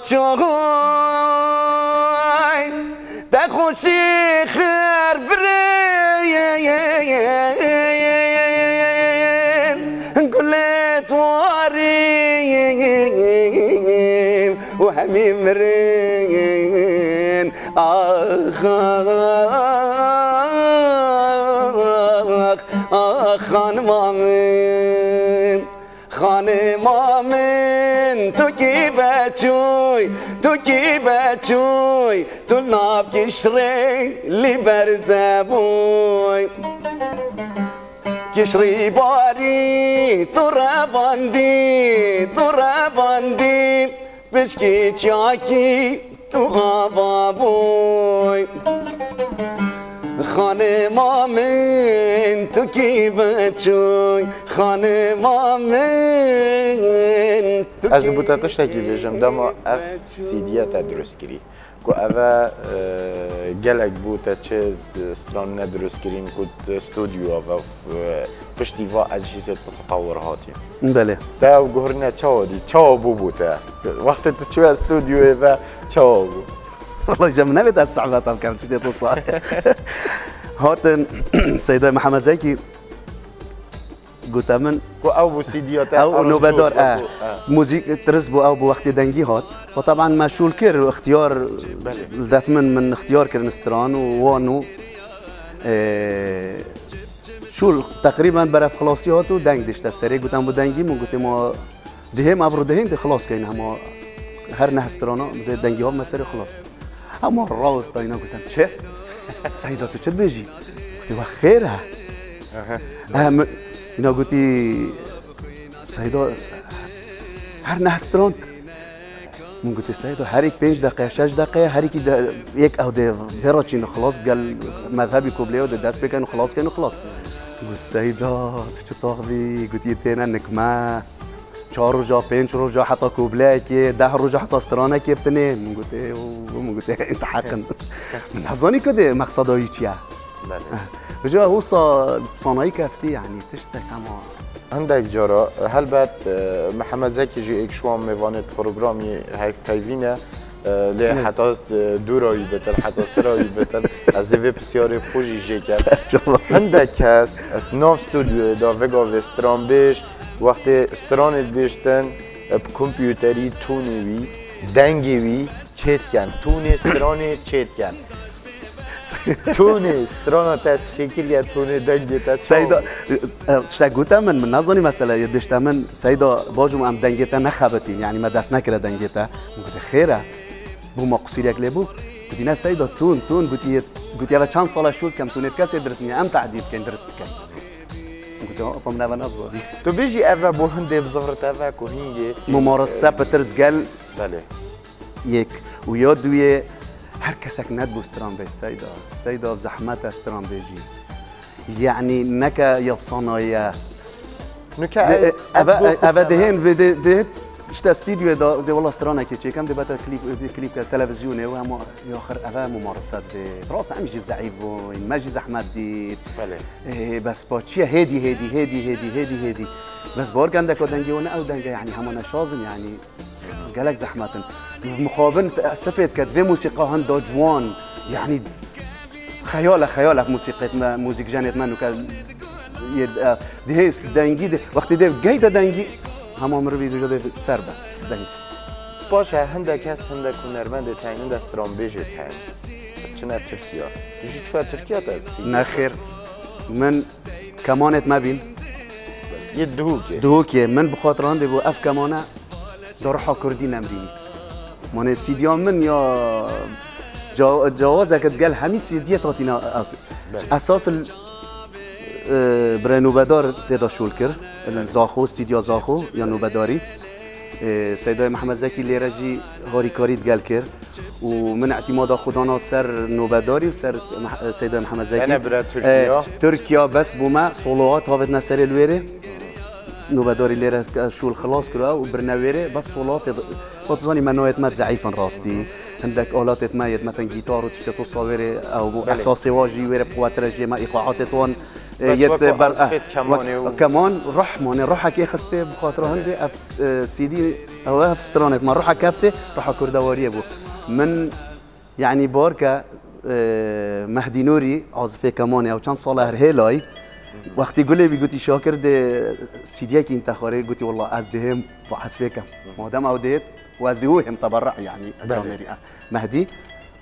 چوی دخوشی خیر برین گل تواریم و همی مرین آخ خانمامن خانمامن تو کی بچوی تو ناب کشری لی برزبوی کشری باری تو رواندی پشکی چاکی تو هوا بوی خانمامن تو کی بچوی خانمامن از بوتاتش تکی بیشم دما اف سیدیه تا درست کری کو اوه گلک بوتا چه استران ندرست کرین کود استودیو و پشتی و اجهزه متطور هاتی بله دا گهرنا چاو بوتا وقت تو چه استودیو و چاو بو والله جم نبيت الصعبة طب كانت شو توصل هاتن سيدة محمد زكي قلت من او سيديات او نوبدار موزيك ترزبو او بوقت دنجي هات وطبعا مشغول كر اختيار دفمن من اختيار كرنستران ووانو شو تقريبا برف خلاصي هاتو دنج دشت السري قلت بو دنجي مو قلت ما دهم ابرو دهين دي خلاص كاين هما هر نهسترانا دنجي ها مسير خلاص اما راز تا اینا گفتم چه؟ سعیدا تو چه بجی؟ گفتی و خیره اینا گفتی سعیدا هر نهستران من گفتی سعیدا هر یک 5 دقیقه 6 دقیقه هر یکی یک او ده وراچین خلاص قال مذهبی کوبلی و دست بکن خلاص کن خلاص گفت سعیدا تو چه طاقبی؟ گفتی تینا نکمه 4 روزا 5 روزا حتى كوبلاكي 10 روزا حتى استرانكي بتنين من قلت انت حقا من حظاني كده مقصداي چيا بجا هو صناعي كفتي يعني تشتك اما عندك جرا هل بعد محمد زكي جي اكشوان ميفانت برنامجي هاي كايفينا لی حتی دورایی بتر حتی سرایی بتر از دیو بسیاری خوشی جیکن هنده کس ناف استودیو دا وگا وستران بیش وقتی استرانت بیشتن کمپیوتری تونوی دنگوی چیت کن تون استرانی چیت کن تون استران تا شکل یا تون دنگی تا سیدا شگوتا من نزانی مثلا بیشتر من سیدا باجم ام دنگی تا نخبتیم یعنی ما دست نکرد دنگی تا میگه خیره بو مقصیر یک لبو گفتی نه سیدا تون گفتی اول چند سال شد کم تونت کسی درسنی ام تعدیل کن درست کن گفتی آپا من اول نزاری تو بیشی اول بو هنده بزغرت اول کوهینگی ممارسه بترد گل بله یک و یا دوی هر کسک ند بو استران بیش سیدا زحمت استران بیجی یعنی نکه یبصانایه نکه اول دهین بده اشتا استديو دي والله استرانا كي كم دي بتا كليب تلفزيوني وهم ياخر اوا ممارسات براس عمجي زعيب ما جي زحمت دي بس باتشي هادي بس بورك عندك دنجي وانا او دنجي يعني همنا شازم يعني قالك زحمات مقابل سفيت كتبه موسيقى هندا جوان يعني خيال في موسيقى موزيك جانت منو كان دي هيس دنجي وقت دي جايده دنجي همه عمر ویدیو جاده سربت دنگ باشه هندک هست هندک هنرمند تاینند استران بیجه تاین چنه ترکیه دیجی چوه ترکیه تا نه خیر من کمانت مبین یه دهوکه من بخاطر هنده بو اف کمانه دارحا کردی نمرینید من سیدیان من یا جوازه که تقال همین سیدیه تاتینا اساس برای نوبدار تدا شول کرد زاخو استودیو زاخو یا نوبداری سیدای محمد زکی لیرجی هاری کاری دگل کرد و من اعتماد خودانا سر نوبداری و سر سیدای محمد زکی ترکیه بس بوما صلوات هاوت نسر الویره نوبداری لیره شول خلاص کرد و برنویره بس صلوات باتزانی منویت مد ضعیفا راستی عندك آلات ما مثلا گیتار و تشتتو صاوره او اساس واجی وره قوت رجی ما ایقاعات توان كمان روح ماني روح كي خسته بخاطر هندي اف سي دي او اف سترونت ما روح كافته روح كردواريه بو من يعني باركا مهدي نوري عازفه كمان او كان صالح هيلاي وقتی گلی بیگویی شاکر ده سیدیه که انت خاری گویی والله از دهم وحسبه کم مادام اودیت و از دیو هم تبرع يعني جامري مهدي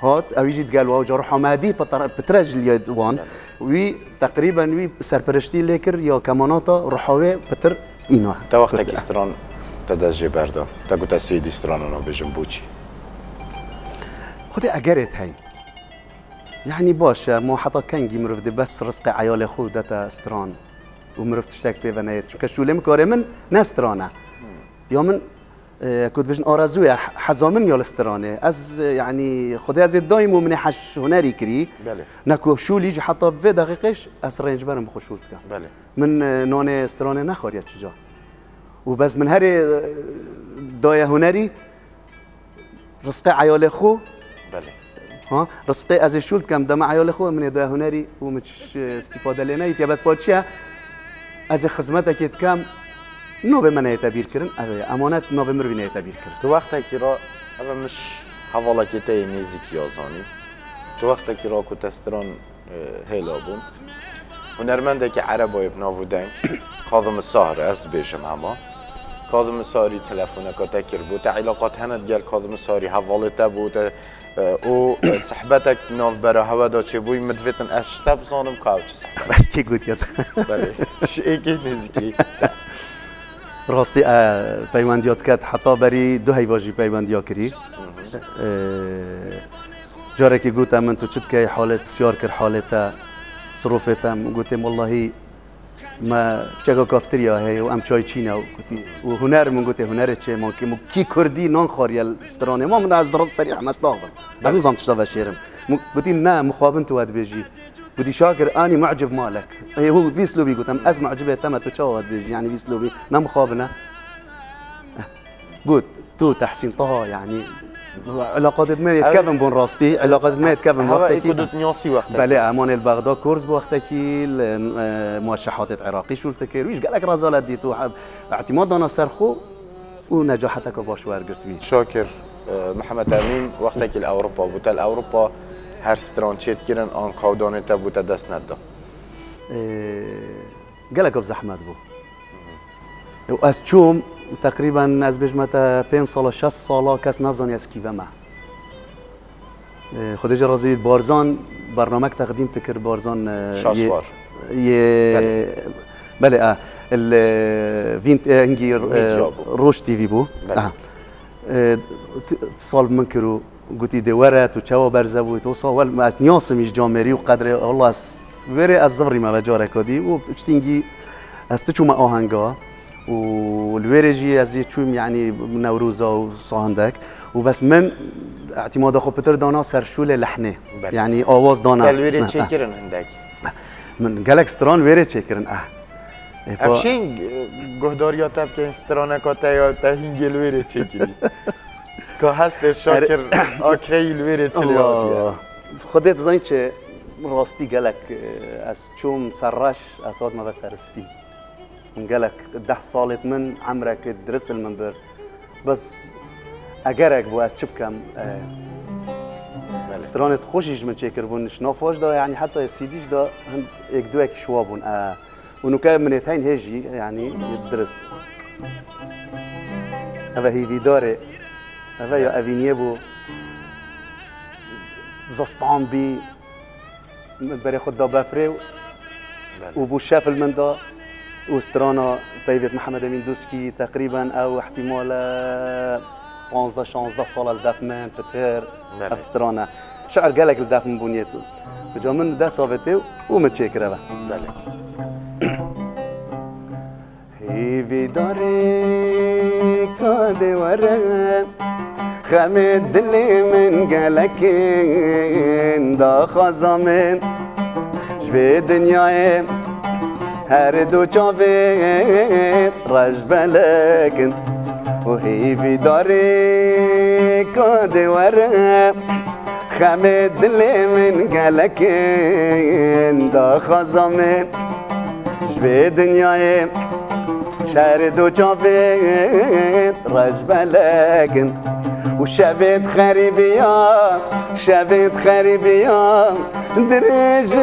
هات اويجي قال واو جرح مهدي بترج اليدوان وي تقريبا وي سرپرشتي لكر يا كماناتا رحاوي بتر اينا تا وقتك استران تدجي بردا تا قلت سيدي استران انا بجنبوچي خدي اجرت هاي يعني باشه ما حتى كنجي مرفد بس رزق عيال خود دتا استران ومرفد تشتاك بيفنايت كشولم كاري من نسترانه يا من كنت بجن آرزوی حزامن یا استرانه از يعني خدای از دایم من حش هنری کری بله نکو شولیج حتی في دقیقش از رنج برم بخشولت کن بله من نان استرانه نخورید چجا و بس من هر دای هنری رزق عیال خو بله ها رزق از شولت کم دم عیال خو من دای هنری و مش استفاده لنا یا بس بچه از خدمتك کم نو به من اعتبار کردن امانت نو به مروی اعتبار کردن تو وقتی که را اما مش حواله که تی نزدیک یازانی تو وقتی که را کت استران هیلا بون هنرمنده که عربای بناودن کاظم الساهر از بیشم اما کاظم الساهری تلفن که تکر بود علاقات هند گل کاظم الساهری حواله تا بود او صحبتك ناف برا هوا دا چه بوی مدفتن افشتا بزانم کاو چه صحبت کی گویید بله شیکی نزدیکی راستی پیوندیات کرد حتی بری دو هیواجی پیوندیا کری جاره که گوتم من تو چت که حالت بسیار کر حالت صروفتم گوتم والله ما چگاه کافتریا هی و ام چای چینه و هنر من گوته هنر چه ما که کی کردی نان خاریل استرانه ما من از راست صریح مصداق از نظام تشتغل شیرم گوتی نه مخابن تو ود بيجي بدي شاكر اني معجب مالك هو في اسلوبي قلت از معجبه تم تو تشاهد بيجي يعني في اسلوبي ما مخابنه قلت تو تحسين طه يعني علاقات ما يتكلم بون راستي علاقات ما يتكلم وقتك بله امان البغداد كورس بوقتك موشحات العراقي شو التكير ويش قال لك رزالات دي تو اعتماد انا سرخو ونجاحتك باش ورقت بي شاكر محمد امين وقتك الاوروبا بوتال اوروبا هر ستران چیت کردن آن قودانه تا بوده دست نده. قالك ابو زحمت بو. از چوم تقریبا از بجمتا 5 سال 6 سال کس نزانی از کیوه ما. خودش راضی بارزان برنامه تقدیم تکر بارزان بله الفينت انجي روش تي في بو. اتصال منكرو قلتي دورت وشوا برزبو توصل ما از نیاس میش جامری و قدر والله از وری از زبری ما بجاره کدی و بچتینگی از تچوم آهنگا و الورجی از چوم يعني نوروزا و صاندك وبس من اعتماد خو بتر دانا سرشول لحنه يعني آواز دانا الوری چکرن هندک من قالك ستران وری چکرن افشین گهداریات اب که سترانه کاتا یا تا هنگل وری چکری که هست شاکر آکری الوری چلیه خودت زنی چه راستی قالك از چوم سرش اساد ما بس رسبي قالك 10 سالت من عمرك درس المنبر بس اگرك بو از چبكم استرانت خوشش من چکر بون شنافاش دا يعني حتى سيديش دا یک دو یک شوابون ونو كان من يتين هجي يعني يدرس هذا هي فيداري هذا يا افينيبو زستان بي بري خد دا بفري وبو شافل من دا وسترانا بيبت محمد امين دوسكي تقريبا او احتمال 15 سال الدفمن بتر افسترانا شعر قالك الدفمن بنيته بجا من دا صافتي ومتشكر بقى بله هيفي داري كادي ورا خمد دلي من قالك دا خزامن شوي دنياي هر دو چاوید رج بلکن و هیوی داری کاده وره خمه دل من گلکن دا خزامن جوی دنیای شهر دو چاوید رج بلگن و شبت خریبیا شبت خریبیا درجن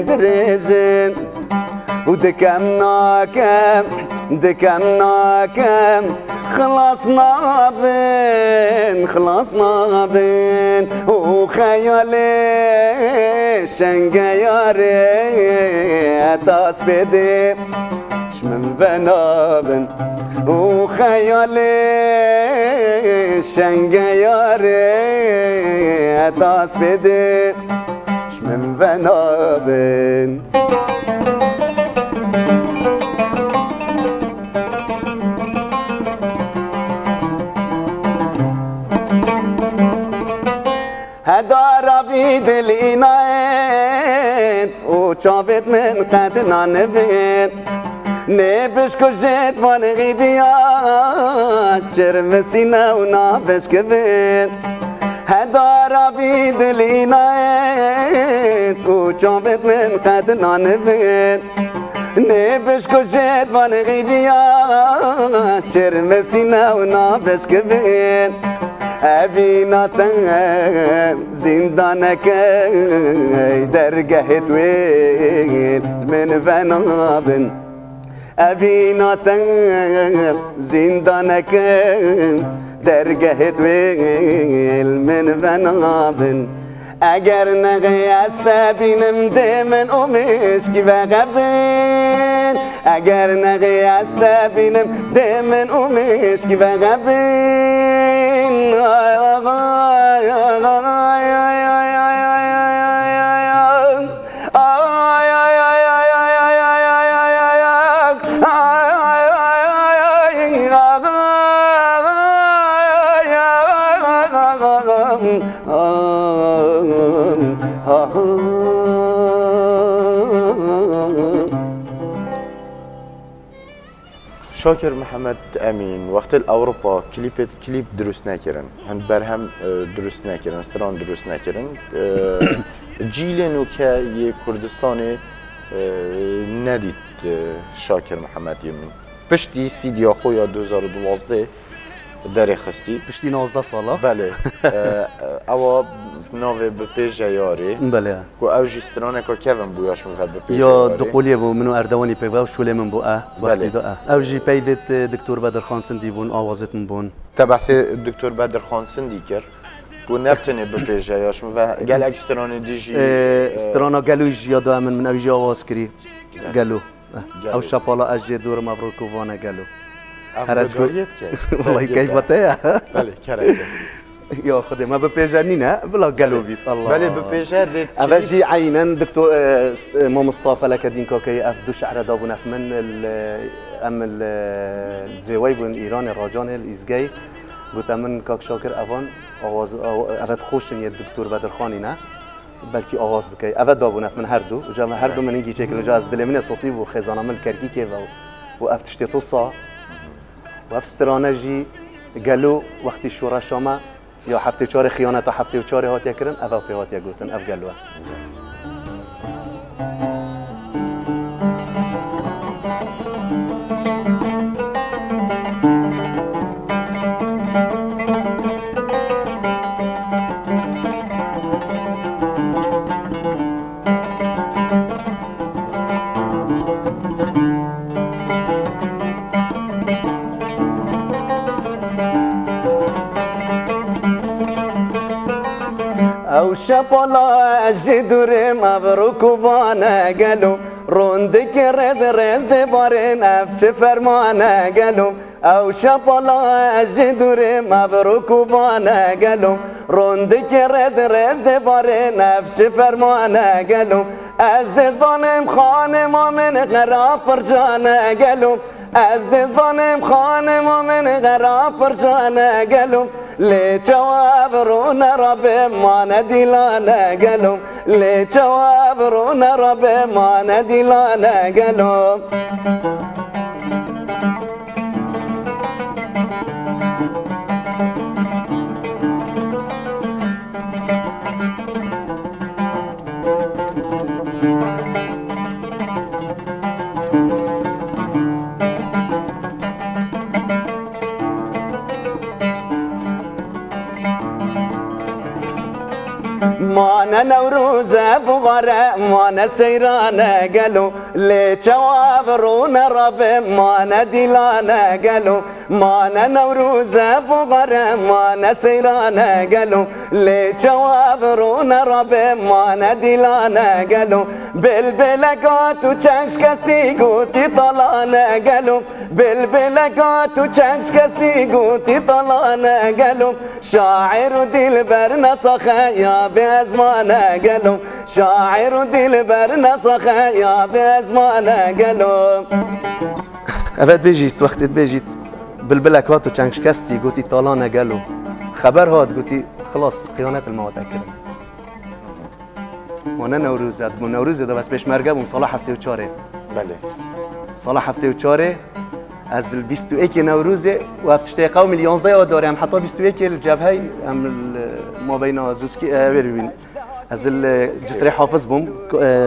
درجن و دکم ناکم دکم ناکم خلاص نابن خلاص نابن و خیالی شنگه یاره تاس بده شمن بنابن و خیالی شنگه یاره تاس بده شمن بنابن هدارا بیدل اینایت و چاوت من قد نانوید نبش کجت وانغی بیا چرم سینه و نابش کبید هدارا بیدل اینایت و چاوت من قد نانوید نبش کجت وانغی بیا چرم سینه و نابش کبید أبيناتن زندانك درجة تويل من فنابن أبيناتن زندانك درجة تويل من فنابن اگر نقیست بینم دمن اومش کی وقبین اگر نقیست بینم دمن اومش کی وقبین شاكر محمد امين وقت الاوروبا كليب دروس ناكرن هند برهم دروس ناكرن استران دروس ناكرن جيلن وكا كردستاني نديد شاكر محمد يمين پشتی سیدی خویا 2012 داری خستی پشتی 19 ساله بله اوا نوی به پیش جیاری بله کو اوجسترانه کو کیون بویاش مفاد به پیش یا دقولی بو منو اردوانی پیوا و شوله من بو وقتی دا اوجی پیوت دکتور بدر خان سندی بون آوازت من بون تبعث دکتور بدر خان سندی کر کو نبتنی به پیش جیاش و گل اکسترانه دیجی استرانا گلوی جیادا من اوجی آواز کری گلو او شپالا اجی دور مبروک وانه گلو هرس والله كيف بتاع بله كره يا خدي ما ببيجاني نه بلا قالوا بيت الله بله ببيجان افجي عينا دكتور مو مصطفى لك دين كوكي اف دو شعر دابون اف من ام الزواي بن ايران الراجان الازجاي قلت من كاك شاكر افان اواز افت خوش ني الدكتور بدر خاني نه بلكي اواز بكي افت دابون اف من هردو وجا هردو من يجي شكل جاز دلمنه صوتي وخزانه من كركيكي وقفت تشتي توصا وقف استرانجي قالوا وقت الشورى شاما يا حفتي وشاري خيانة حفتي وشاري هات يكرن أفا في هات يقولن أف قالوا او شپالا اجدور مبروک وانا گلو روندک رز رز دبارن افچه فرمانه گلو او شپالا اجدور مبروک وانا گلو روندک رز رز دبارن افچه فرمانه گلو از دزانم خانم من غراب پر جانه گلو از دزانم خانم من غراب پر جانه گلو لی جواب رو نراب مان دیلانه گلو لی جواب رو نراب مان دیلانه گلو مانه نوروز بغره مانه سیرانه گلو لی چواب رون رب مانه دیلانه گلو مانه نوروز بغره مانه سیرانه گلو لی چواب رون رب مانه دیلانه گلو بلبلگاتو چنگش کستی گوتی طلانه گلو بلبلگاتو چنگش کستی گوتی طلانه گلو شاعر و دلبر نسخه یا به ازمانه گلو شاعر و دلبر نسخه یا به ازمانه گلو افت بجیت وقتی بجیت بلبلگاتو چنگش کستی گوتی طلانه گلو خبر هات گوتی خلاص خیانت المواد کردم وانا نوروزت مو نوروز ده بس پیش مرگه بوم سال 74 بله سال 74 از ال 21 نوروز و افتشته قوم ال 11 دارم حتی 21 الجبهه ام ما بين زوسكي ببین از الجسر حافظ بوم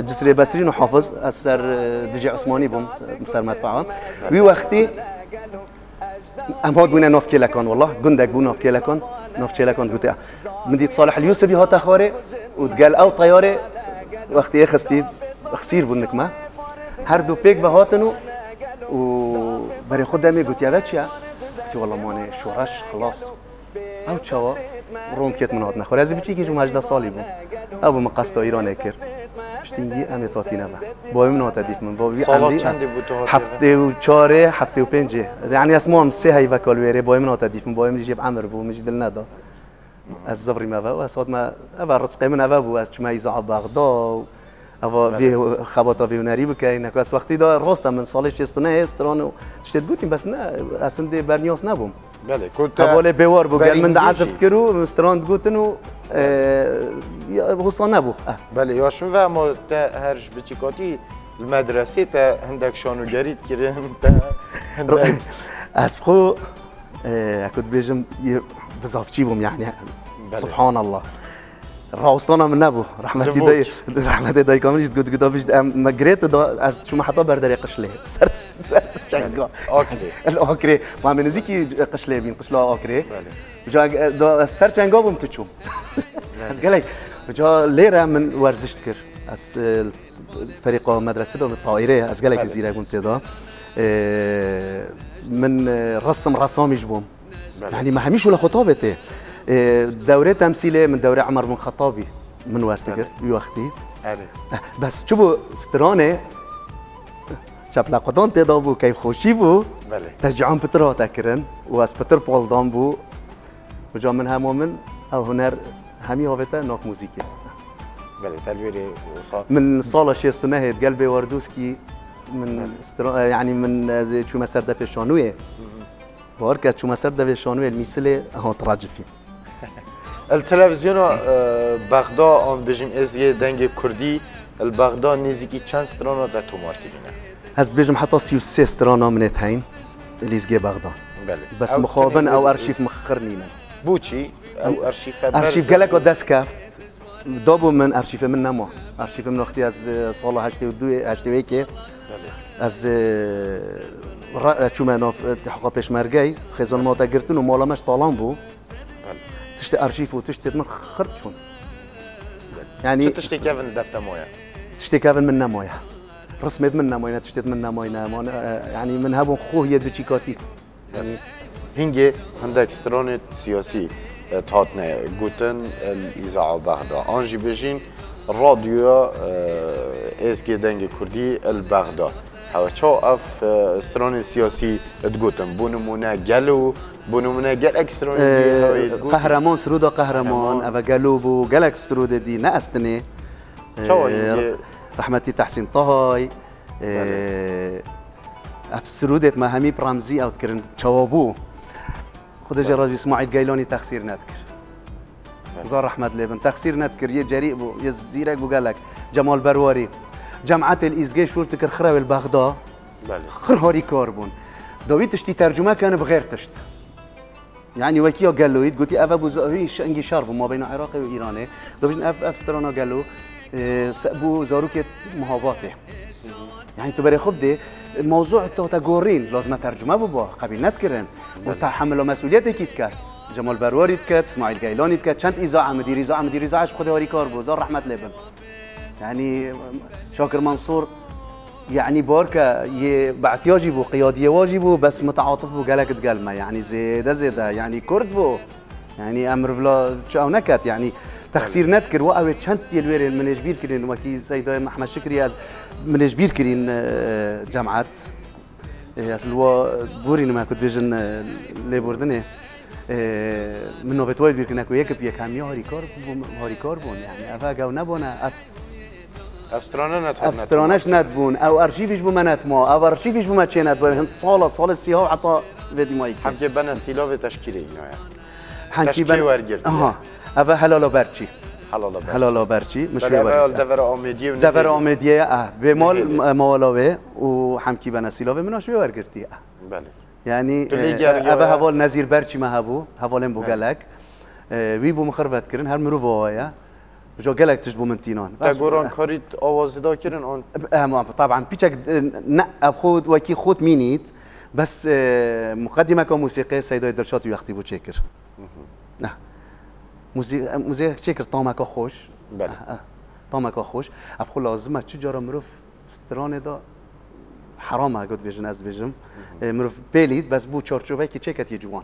جسر بسرين وحافظ اثر دجي عثماني بوم سر مدفعان وی وقتی ام هاد بونا ناف كيلكان والله قندك بو ناف كيلكان ناف كيلكان قلت مديت صالح اليوسفي هات اخوري وتقال او طياري وقتی خستید خسیر بودنک ما هر دو پیک به هاتنو و برای خودم میگوت یاد چیه؟ گفتی والله مانه شورش خلاص او چوا روم کت من هات نخوره از بچی که جو 18 سالی بود او من قصد ایران کرد پشتینگی امی تاتی نبا با من هات دیف من با وی سالات چندی بود تو هفته و چهاره هفته و پنجه یعنی اسمم سه هی وکال ویره با من هات دیف من با من جیب عمر بو مجد الندا از زفری ما و اساد ما اول رزق من اول بو از چما ایزا بغداد اوا وی خباتا وی هنری بکنی نکو از وقتی دا راستم من سالش چستونه استرانو تشتد گوتیم بس نه اصلا دی برنیاس نبوم بله كنت حواله بیوار بو گل من عزفت کرو استراند گوتنو حسان نبو بله یاشم و ما هرش بچیکاتی المدرسه تا هندک شانو گرید کریم تا از خو اكد بيجم بزافشي بوم يعني سبحان الله راوستانا من نبو رحمتي داي كامل جد قد قدابش ما قريت از شو ما حطها بردري قشله سر شنقا الاوكري ما من زيكي قشله بين قشله اوكري جا سر شنقا بوم تشوم از قالك جا ليره من ورزشت كر از فريق مدرسه من الطائره از قالك زيره كنت دا من رسم رسامي جبوم يعني ما هميش ولا خطابته دورة تمثيلية من دورة عمر بن الخطابي من وقتقرت بوقتي بس شوفوا سترانه شاب لقطان تدابو كيف خوشي بو ترجعون بترا تكرن واس بتر بول دام بو وجا من همومن او هنر همي هوتا نوف موسيقى بله تلويري من صالة شيستونه قلبي وردوسكي من يعني من زي شو مسار ده بيشانويه واركز شو مسار ده بيشانويه المثل هو تراجفي التلفزيون بغداد ام بجيم ازيه دنگ كردي البغداد نزيكي چند سترانا ده تو مارتينا هست بجم حتى 33 سترانا من تهين ليزجي بغداد بله بس مخابن او ارشيف مخرنينا بوچي او ارشيف قالك داس كافت دابو من ارشيف من نما ارشيف من وقتی از سال 82 که از شو مناف تحقق پیشمرگی خزان ما تگرتون و مالامش طالان بو تشت ارشيف و تشت من خرب شون يعني تشتي كيفن دفتا مويا تشتي كيفن من نمايا رسمت من نمايا تشتت من نمايا يعني من هبون خوه هي بتشيكاتي يعني هنجي عندك سترونة سياسي تهاتنا قوتن الإذاعة بغداد أنجي بجين راديو اسكي دنگ كردي البغداد هوا شو اف سترونة سياسي تقوتن بونمونا قالوا بونمونا قال اكسترونة قهرمان سرودا قهرمان أبا قالوا بو قال اكسترودة دي ناستني رحمتي تحسين طهاي اف سرودت ما همي برامزي او تكرن شوابو خد جراج اسماعيل قايلوني تخسير نذكر زار احمد لبن تخسير نذكر يجريء بو يزيرك بو قالك جمال برواري جامعه الازقي شو تكر خراب البغداد خرهاري كاربون داويد تشتي ترجمه كان بغير تشت يعني وكيا قال له قلتي اف ابو زاويش انجي شرب ما بين عراقي وايراني دابش اف سترانا قال له سأبو زاروكة مهاباته يعني انتو بري خبدي الموضوع تغورين لازم ترجمه بابا قبل نتكرن وتحملوا مسؤوليتك يتكر جمال برواری دکت اسماعیل گیلانی دکت چند ایزا مدیر ایزاعش خود هاری کار بود زار رحمت لبن يعني شاكر منصور يعني باركة بعثياجي بو قيادية واجبو بس متعاطف بو قالك تقلمة يعني زيادة يعني كرد بو يعني أمر بلا شو نكت يعني تخسير نذكر وقوي شنت يلوير من جبير كرين وكي سيد محمد شكري از من جبير كرين جامعات اصل هو بوري ما كنت بيجن لبوردني من نوفتوي بير كنا كويك بيك هم هاري كاربون يعني افا جو نبونا افسترانش ندبون او ارشيفش بو منات ما او ارشيفش بو ما تشينات بو سال سيها حتى فيدي مايك حكي بنا سيلو تشكيلي يعني حكي بنا افا حلالا برچی مش بیاورد دور آمدیه به مال موالاوه و حمکی بنسیلاوه مناش بیاور گرتی بله یعنی افا حوال نظیر برچی ما هبو حوالم بو گلک وی بو مخربت کردن هر مرو وایا جو گلک تش بو منتینان تگوران کاریت آوازدا کردن آن طبعا پیچک نه خود وکی خود مینید بس مقدمه که موسیقی سیدای دلشاد وقتی بو چکر نه موزیک چکر طعمك خوش بله طعمك خوش ابخو لازمه چه جارا مروف سترانه دا حرامه قد بيجن از بيجم مروف بيليد بس بو چارچوبه که چکت یه جوان